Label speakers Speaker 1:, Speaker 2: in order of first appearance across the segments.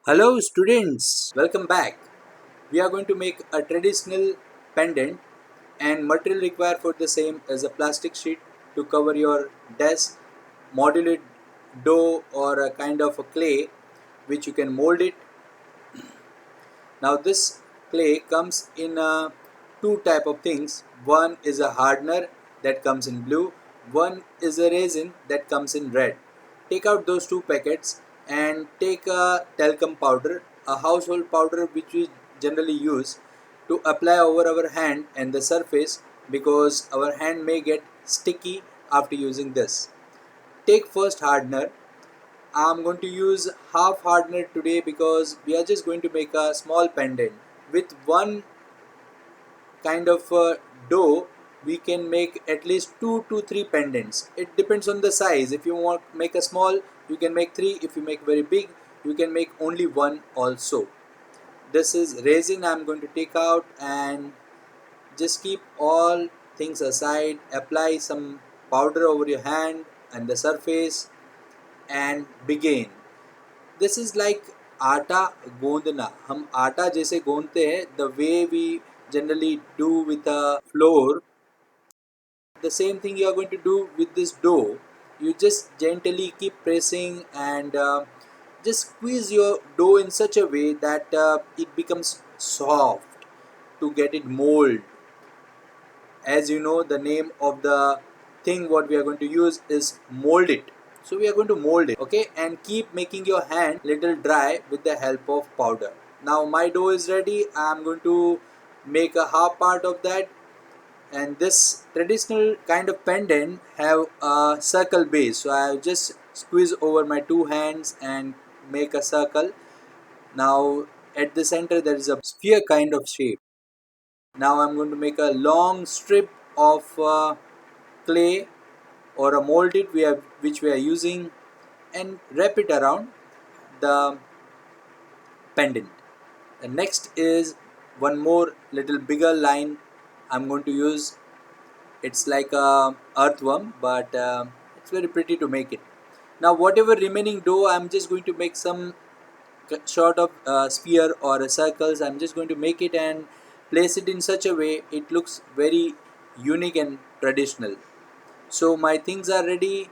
Speaker 1: Hello students, welcome back. We are going to make a traditional pendant and material required for the same as a plastic sheet to cover your desk, modular dough or a kind of a clay which you can mold it. Now this clay comes in two type of things. One is a hardener that comes in blue, one is a resin that comes in red. Take out those two packets and take a talcum powder, a household powder which we generally use to apply over our hand and the surface because our hand may get sticky after using this. Take first hardener. I'm going to use half hardener today because we are just going to make a small pendant. With one kind of dough, we can make at least 2 to 3 pendants. It depends on the size. If you want make a small, you can make 3. If you make very big, you can make only one also. This is resin I'm going to take out and just keep all things aside. Apply some powder over your hand and the surface and begin. This is like atta गूंदना. हम आटा जैसे गूंदते हैं the way we generally do with a flour, the same thing you are going to do with this dough. You just gently keep pressing and just squeeze your dough in such a way that it becomes soft to get it mold. As you know, the name of the thing what we are going to use is mold it. So we are going to mold it, okay, and keep making your hand little dry with the help of powder. Now my dough is ready. I am going to make a half part of that, and this traditional kind of pendant have a circle base, so I just squeeze over my two hands and make a circle. Now at the center there is a sphere kind of shape. Now I'm going to make a long strip of clay or a molded which we are using and wrap it around the pendant. The next is one more little bigger line I'm going to use. It's like a earthworm, but it's very pretty to make it. Now whatever remaining dough, I'm just going to make some sort of sphere or circles. I'm just going to make it and place it in such a way it looks very unique and traditional. So my things are ready.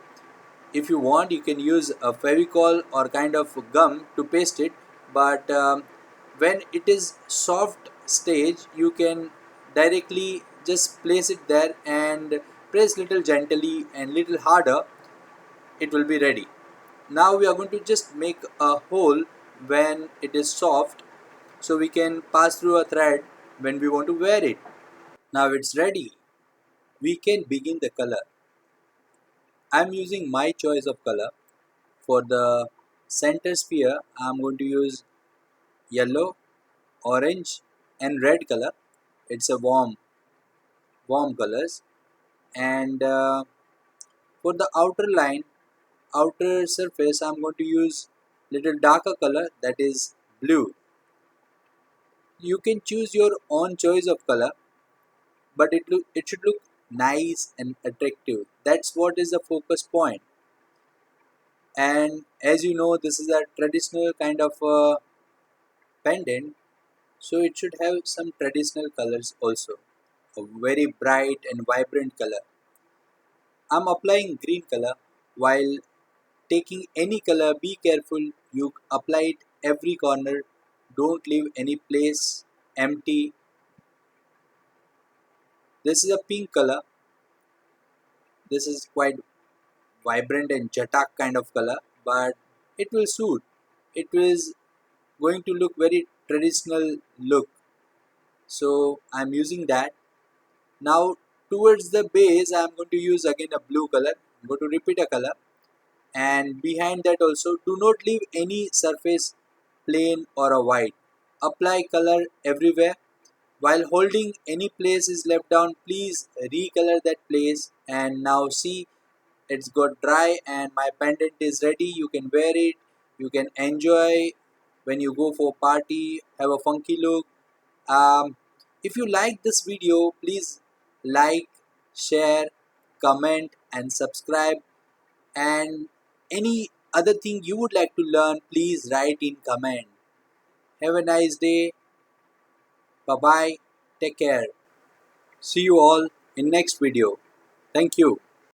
Speaker 1: If you want, you can use a fevicol or kind of gum to paste it, but when it is soft stage, you can directly just place it there and press little gently and little harder, it will be ready. Now we are going to just make a hole when it is soft, so we can pass through a thread when we want to wear it. Now it's ready. We can begin the color. I'm using my choice of color. For the center sphere, I'm going to use yellow, orange and red color. It's a warm colors. And for the outer line, outer surface, I'm going to use little darker color, that is blue. You can choose your own choice of color, but it should look nice and attractive. That's what is the focus point. And as you know, this is a traditional kind of pendant, so it should have some traditional colors also, a very bright and vibrant color. I'm applying green color. While taking any color, be careful you apply it every corner. Don't leave any place empty. This is a pink color. This is quite vibrant and jatak kind of color, but it will suit. It is going to look very traditional look. So I'm using that. Now towards the base, I'm going to use again a blue color. I'm going to repeat a color, and behind that also do not leave any surface plain or a white. Apply color everywhere. While holding any place is left down, please recolor that place. And now see, it's got dry and my pendant is ready. You can wear it. You can enjoy when you go for party. Have a funky look. Um, if you like this video, please like, share, comment, and subscribe. And any other thing you would like to learn, please write in comment. Have a nice day. Bye bye. Take care. See you all in next video. Thank you.